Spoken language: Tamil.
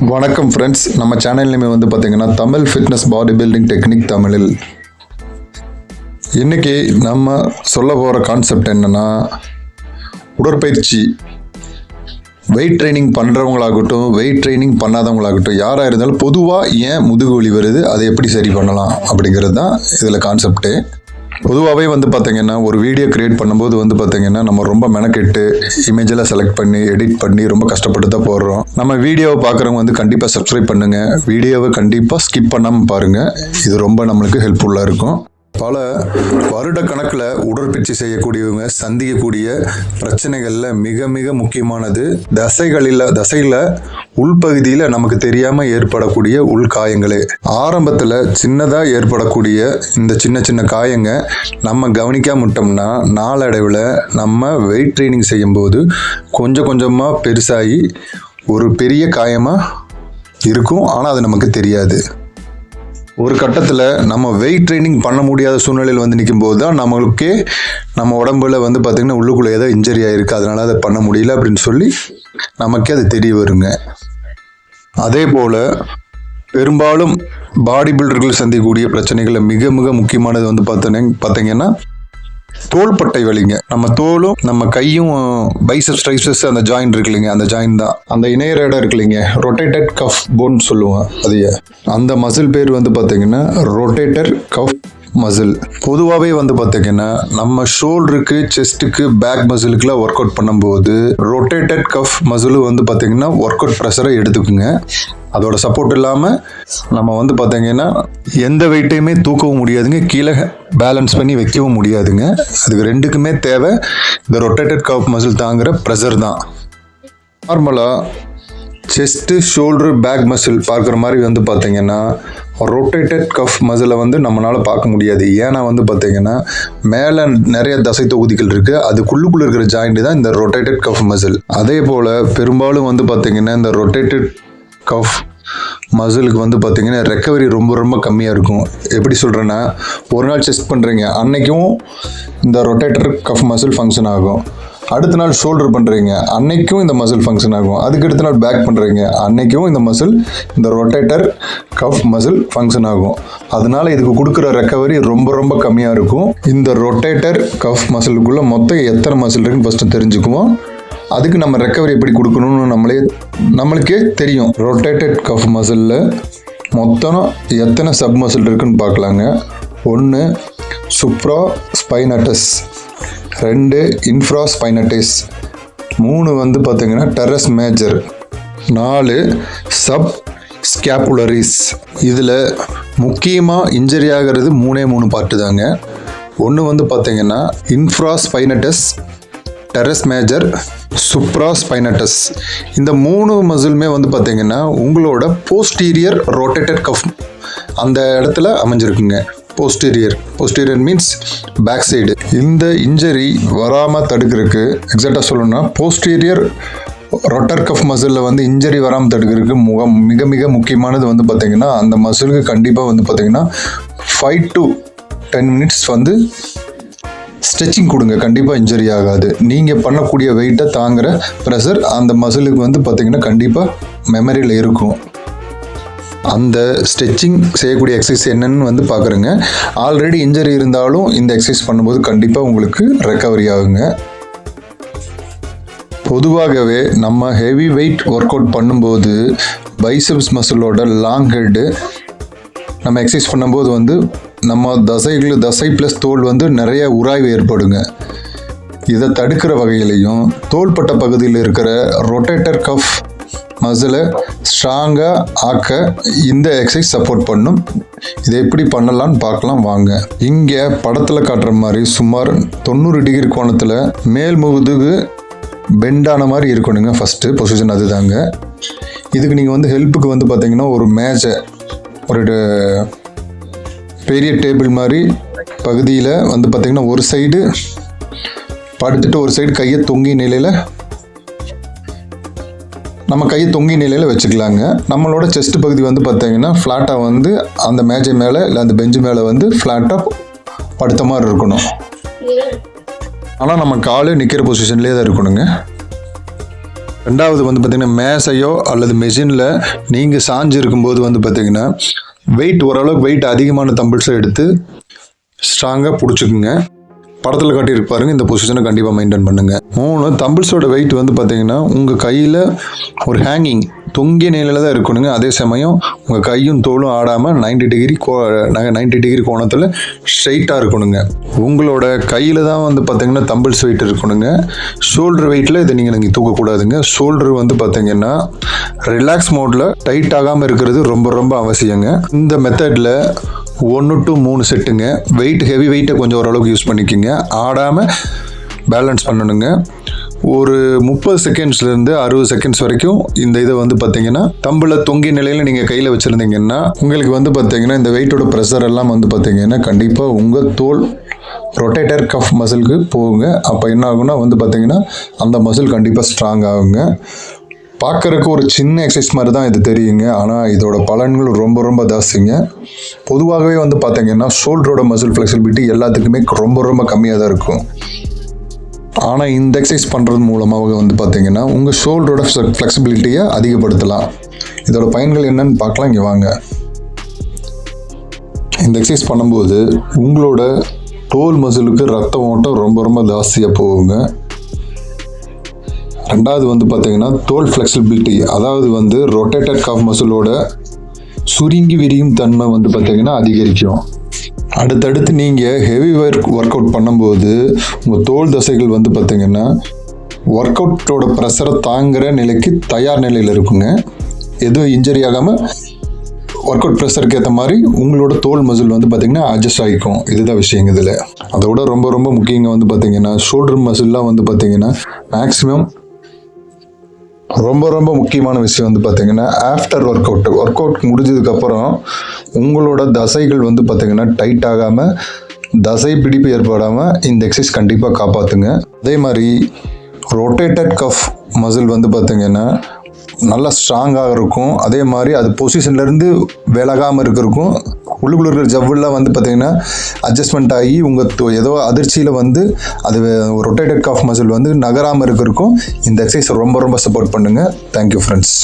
வணக்கம் ஃப்ரெண்ட்ஸ், நம்ம சேனல் நேம் வந்து பார்த்தீங்கன்னா Tamil fitness body building technique தமிழில். இன்றைக்கி நம்ம சொல்ல போகிற கான்செப்ட் என்னென்னா, உடற்பயிற்சி வெயிட் ட்ரைனிங் பண்ணுறவங்களாகட்டும் வெயிட் ட்ரைனிங் பண்ணாதவங்களாகட்டும் யாராக இருந்தாலும் பொதுவாக ஏன் முதுகு வலி வருது, அதை எப்படி சரி பண்ணலாம் அப்படிங்கிறது தான் இதில் கான்செப்ட்டு. பொதுவாகவே வந்து பார்த்திங்கன்னா ஒரு வீடியோ க்ரியேட் பண்ணும்போது வந்து பார்த்திங்கன்னா நம்ம ரொம்ப மெனக்கெட்டு இமேஜெல்லாம் செலக்ட் பண்ணி எடிட் பண்ணி ரொம்ப கஷ்டப்பட்டு தான் போடுறோம். நம்ம வீடியோவை பார்க்குறவங்க வந்து கண்டிப்பாக சப்ஸ்கிரைப் பண்ணுங்கள், வீடியோவை கண்டிப்பாக ஸ்கிப் பண்ணாமல் பாருங்கள். இது ரொம்ப நம்மளுக்கு ஹெல்ப்ஃபுல்லாக இருக்கும். பல வருட கணக்கில் உடற்பயிற்சி செய்யக்கூடியவங்க சந்திக்கக்கூடிய பிரச்சனைகளில் மிக மிக முக்கியமானது தசையில் உள்பகுதியில் நமக்கு தெரியாமல் ஏற்படக்கூடிய உள்காயங்களே. ஆரம்பத்தில் சின்னதாக ஏற்படக்கூடிய இந்த சின்ன சின்ன காயங்க நம்ம கவனிக்காம விட்டோம்னா நாளடைவில் நம்ம வெயிட் ட்ரைனிங் செய்யும்போது கொஞ்சம் கொஞ்சமாக பெருசாகி ஒரு பெரிய காயமாக இருக்கும். ஆனால் அது நமக்கு தெரியாது. ஒரு கட்டத்தில் நம்ம வெயிட் ட்ரைனிங் பண்ண முடியாத சூழ்நிலையில் வந்து நிற்கும்போது தான் நம்மளுக்கே நம்ம உடம்புல வந்து பார்த்திங்கன்னா உள்ளுக்குள்ளே ஏதோ இன்ஜரி ஆகிருக்கு, அதனால் அதை பண்ண முடியல அப்படின்னு சொல்லி நமக்கே அது தெரிய வருங்க. அதே போல் பெரும்பாலும் பாடி பில்டர்கள் சந்திக்கக்கூடிய பிரச்சனைகளில் மிக மிக முக்கியமானது வந்து பார்த்தீங்கன்னா தோள்பட்டை வலிங்க. நம்ம தோலும் நம்ம கையும் பைசப்ஸ் ட்ரைசப்ஸ் அந்த ஜாயிண்ட் இருக்கு இல்லைங்க, அந்த ஜாயிண்ட் தான் அந்த இணையர் இடம் இருக்கு இல்லைங்க, ரொட்டேட்டட் கஃப் போன் சொல்லுவோம். அதையே அந்த மசில் பேர் வந்து பார்த்தீங்கன்னா ரொட்டேட்டர் கஃப் மசில். பொதுவாகவே வந்து பார்த்தீங்கன்னா நம்ம ஷோல்டருக்கு செஸ்ட்டுக்கு பேக் மசிலுக்குலாம் ஒர்க் அவுட் பண்ணும்போது ரொட்டேட்டட் கஃப் மசில் வந்து பார்த்தீங்கன்னா ஒர்க் அவுட் ப்ரெஷரை எடுத்துக்குங்க. அதோட சப்போர்ட் இல்லாமல் நம்ம வந்து பார்த்தீங்கன்னா எந்த வெயிட்டையுமே தூக்கவும் முடியாதுங்க, கீழே பேலன்ஸ் பண்ணி வைக்கவும் முடியாதுங்க. அதுக்கு ரெண்டுக்குமே தேவை இந்த ரொட்டேட்டட் கஃப் மசில் தாங்குகிற ப்ரெஷர் தான். நார்மலாக செஸ்ட்டு ஷோல்டரு பேக் மசில் பார்க்குற மாதிரி வந்து பார்த்தீங்கன்னா ரொட்டேட்டட் கஃப் மசிலை வந்து நம்மளால் பார்க்க முடியாது. ஏன்னா வந்து பார்த்தீங்கன்னா மேலே நிறைய தசை தொகுதிகள் இருக்குது, அதுக்குள்ளுக்குள்ளே இருக்கிற ஜாயிண்ட் தான் இந்த ரொட்டேட்டட் கஃப் மசில். அதே போல் பெரும்பாலும் வந்து பார்த்தீங்கன்னா இந்த ரொட்டேட்டட் கஃப் மசிலுக்கு வந்து பார்த்தீங்கன்னா ரெக்கவரி ரொம்ப ரொம்ப கம்மியாக இருக்கும். எப்படி சொல்கிறேன்னா, ஒரு நாள் செஸ்ட் பண்ணுறீங்க, அன்னைக்கும் இந்த ரொட்டேட்டர் கஃப் மசில் ஃபங்க்ஷன் ஆகும். அடுத்த நாள் ஷோல்டர் பண்ணுறீங்க, அன்னைக்கும் இந்த மசில் ஃபங்க்ஷன் ஆகும். அதுக்கு அடுத்த நாள் பேக் பண்ணுறீங்க, அன்னைக்கும் இந்த ரொட்டேட்டர் கஃப் மசில் ஃபங்க்ஷன் ஆகும். அதனால இதுக்கு கொடுக்குற ரெக்கவரி ரொம்ப ரொம்ப கம்மியாக இருக்கும். இந்த ரொட்டேட்டர் கஃப் மசிலுக்குள்ளே மொத்தம் எத்தனை மசில் இருக்குன்னு ஃபஸ்ட்டு தெரிஞ்சுக்குவோம். அதுக்கு நம்ம ரெக்கவரி எப்படி கொடுக்கணும்னு நம்மளுக்கே தெரியும். ரொட்டேட்டட் கஃப் மசிலில் மொத்தம் எத்தனை சப் மசில் இருக்குன்னு பார்க்கலாங்க. 1 சுப்ரா ஸ்பைனட்டஸ், 2 இன்ஃப்ரா ஸ்பைனட்டஸ், 3 வந்து பார்த்தீங்கன்னா டெரஸ் மேஜர், 4 சப் ஸ்கேப்புலரிஸ். இதில் முக்கியமாக இன்ஜரி ஆகிறது 3 பார்ட்டு தாங்க. 1 வந்து பார்த்தீங்கன்னா இன்ஃப்ரா ஸ்பைனட்டஸ், டெரஸ் மேஜர், சுப்ரா ஸ்பைனட்டஸ். இந்த 3 மசிலுமே வந்து பார்த்தீங்கன்னா உங்களோட போஸ்டீரியர் ரொட்டேட்டட் கஃப் அந்த இடத்துல அமைஞ்சிருக்குங்க. Posterior means back side. இந்த இன்ஜரி வராமல் தடுக்கிறதுக்கு, எக்ஸாக்டாக சொல்லணும்னா போஸ்டீரியர் ரொட்டர் கஃப் மசிலில் வந்து இன்ஜரி வராமல் தடுக்கிறதுக்கு மிக மிக முக்கியமானது வந்து பார்த்தீங்கன்னா அந்த மசிலுக்கு கண்டிப்பாக வந்து பார்த்தீங்கன்னா 5 to 10 minutes வந்து ஸ்ட்ரெச்சிங் கொடுங்க. கண்டிப்பாக இன்ஜரி ஆகாது. நீங்கள் பண்ணக்கூடிய வெயிட்டை தாங்குகிற ப்ரெஷர் அந்த மசிலுக்கு வந்து பார்த்தீங்கன்னா கண்டிப்பாக மெமரியில் இருக்கும். அந்த ஸ்ட்ரெச்சிங் செய்யக்கூடிய எக்ஸசைஸ் என்னன்னு வந்து பார்க்குறேங்க. ஆல்ரெடி இன்ஜரி இருந்தாலும் இந்த எக்ஸசைஸ் பண்ணும்போது கண்டிப்பாக உங்களுக்கு ரெக்கவரி ஆகுங்க. பொதுவாகவே நம்ம ஹெவி வெயிட் ஒர்க் அவுட் பண்ணும்போது பைசப்ஸ் மசிலோட லாங் ஹெட்டு நம்ம எக்ஸசைஸ் பண்ணும்போது வந்து நம்ம தசை ப்ளஸ் தோல் வந்து நிறைய உராய்வு ஏற்படுங்க. இதை தடுக்கிற வகையிலையும் தோள்பட்ட பகுதியில் இருக்கிற ரொட்டேட்டர் கஃப் மசிலை ஸ்ட்ராங்காக ஆக்க இந்த எக்ஸசைஸ் சப்போர்ட் பண்ணும். இதை எப்படி பண்ணலான்னு பார்க்கலாம் வாங்க. இங்கே படத்தில் காட்டுற மாதிரி சுமார் 90 டிகிரி கோணத்தில் மேல் முதுகு பெண்டான மாதிரி இருக்கணுங்க. ஃபஸ்ட்டு பொசிஷன் அதுதாங்க. இதுக்கு நீங்கள் வந்து ஹெல்ப்புக்கு வந்து பார்த்தீங்கன்னா ஒரு மேஜை, ஒரு பெரிய டேபிள் மாதிரி பகுதியில் வந்து பார்த்திங்கன்னா ஒரு சைடு படுத்துட்டு ஒரு சைடு கையை தொங்கிய நிலையில் வச்சுக்கலாங்க. நம்மளோட செஸ்ட் பகுதி வந்து பார்த்திங்கன்னா ஃப்ளாட்டாக வந்து அந்த மேஜை மேலே இல்லை அந்த பெஞ்சு மேலே வந்து ஃப்ளாட்டாக படுத்த மாதிரி இருக்கணும். ஆனால் நம்ம காலு நிற்கிற பொசிஷன்லேயே தான் இருக்கணுங்க. ரெண்டாவது வந்து பார்த்திங்கன்னா மேசையோ அல்லது மெஷினில் நீங்கள் சாஞ்சு இருக்கும்போது வந்து பார்த்திங்கன்னா ஓரளவுக்கு வெயிட் அதிகமான தம்பிள்ஸை எடுத்து ஸ்ட்ராங்காக பிடிச்சிக்குங்க. படத்தில் காட்டியிருப்பாருங்க, இந்த பொசிஷனை கண்டிப்பாக மெயின்டைன் பண்ணுங்கள். 3, தம்பிள்ஸோட வெயிட் வந்து பார்த்தீங்கன்னா உங்கள் கையில் ஒரு ஹேங்கிங் தொங்கிய நிலையில் தான் இருக்கணுங்க. அதே சமயம் உங்கள் கையும் தோலும் ஆடாமல் 90 டிகிரி கோணத்தில் ஸ்ட்ரைட்டாக இருக்கணுங்க. உங்களோட கையில் தான் வந்து பார்த்தீங்கன்னா தம்பிள்ஸ் வெயிட் இருக்கணுங்க. ஷோல்டர் வெயிட்டில் இதை நீங்கள் தூக்கக்கூடாதுங்க. ஷோல்டர் வந்து பார்த்தீங்கன்னா ரிலாக்ஸ் மோடில் டைட் ஆகாமல் இருக்கிறது ரொம்ப ரொம்ப அவசியங்க. இந்த மெத்தடில் 1 to 3 செட்டுங்க. ஹெவி வெயிட்டை கொஞ்சம் ஓரளவுக்கு யூஸ் பண்ணிக்கோங்க. ஆடாமல் பேலன்ஸ் பண்ணணுங்க. ஒரு 30 செகண்ட்ஸ்லேருந்து 60 செகண்ட்ஸ் வரைக்கும் இந்த இதை வந்து பார்த்தீங்கன்னா தம்பில் தொங்கிய நிலையில் நீங்கள் கையில் வச்சுருந்தீங்கன்னா உங்களுக்கு வந்து பார்த்தீங்கன்னா இந்த வெயிட்டோட ப்ரெஷர் எல்லாம் வந்து பார்த்தீங்கன்னா கண்டிப்பாக உங்கள் தோல் ரொட்டேட்டர் கஃப் மசிலுக்கு போகுங்க. அப்போ என்ன ஆகுன்னா வந்து பார்த்தீங்கன்னா அந்த மசில் கண்டிப்பாக ஸ்ட்ராங் ஆகுங்க. பார்க்குறக்கு ஒரு சின்ன எக்ஸசைஸ் மாதிரி தான் இது தெரியுங்க, ஆனால் இதோட பலன்கள் ரொம்ப ரொம்ப ஜாஸ்திங்க. பொதுவாகவே வந்து பார்த்தீங்கன்னா ஷோல்டரோட மசில் ஃப்ளெக்சிபிலிட்டி எல்லாத்துக்குமே ரொம்ப ரொம்ப கம்மியாக தான் இருக்கும். ஆனால் இந்த எக்ஸசைஸ் பண்ணுறது மூலமாக வந்து பார்த்தீங்கன்னா உங்கள் ஷோல்டரோட ஃப்ளெக்சிபிலிட்டியை அதிகப்படுத்தலாம். இதோட பயன்கள் என்னன்னு பார்க்கலாம், இங்கே வாங்க. இந்த எக்ஸசைஸ் பண்ணும்போது உங்களோட தோல் மசிலுக்கு ரத்த ஓட்டம் ரொம்ப ரொம்ப ஜாஸ்தியாக போகுங்க. ரெண்டாவது வந்து பார்த்தீங்கன்னா தோல் ஃப்ளெக்சிபிலிட்டி, அதாவது வந்து ரொட்டேட்டட் காஃப் மசிலோட சுருங்கி விரியும் தன்மை வந்து பார்த்தீங்கன்னா அதிகரிக்கும். அடுத்தடுத்து நீங்கள் ஹெவி ஒர்க் அவுட் பண்ணும்போது உங்கள் தோல் தசைகள் வந்து பார்த்தீங்கன்னா ஒர்க் அவுட்டோட ப்ரெஷரை தாங்குகிற நிலைக்கு தயார் நிலையில் இருக்குங்க. எதுவும் இன்ஜரி ஆகாமல் ஒர்க் அவுட் ப்ரெஷருக்கு ஏற்ற மாதிரி உங்களோட தோல் மசில் வந்து பார்த்தீங்கன்னா அட்ஜஸ்ட் ஆகிக்கும். இதுதான் விஷயங்க. இதில் அதோட ரொம்ப ரொம்ப முக்கியங்க வந்து பார்த்தீங்கன்னா ஷோல்டர் மசில்லாம் வந்து பார்த்தீங்கன்னா மேக்ஸிமம் ரொம்ப ரொம்ப முக்கியமான விஷயம் வந்து பார்த்தீங்கன்னா ஆஃப்டர் ஒர்க் அவுட் முடிஞ்சதுக்கப்புறம் உங்களோட தசைகள் வந்து பார்த்தீங்கன்னா டைட் ஆகாமல் தசை பிடிப்பு ஏற்படாமல் இந்த எக்ஸசைஸ் கண்டிப்பாக காப்பாற்றுங்க. அதே மாதிரி ரொட்டேட்டட் கஃப் மசில் வந்து பார்த்தீங்கன்னா நல்லா ஸ்ட்ராங்காக இருக்கும். அதே மாதிரி அது பொசிஷன்லேருந்து விலகாமல் இருக்கிறக்கும் உள்ளுக்குள்ள இருக்கிற ஜவ்வெல்லாம் வந்து பார்த்தீங்கன்னா அட்ஜஸ்ட்மெண்ட் ஆகி உங்கள் ஏதோ அதிர்ச்சியில் வந்து அது ரொட்டேட்டட் காஃப் மசில் வந்து நகராமல் இருக்கிறக்கும் இந்த எக்ஸசைஸ் ரொம்ப ரொம்ப சப்போர்ட் பண்ணுங்கள். Thank you friends.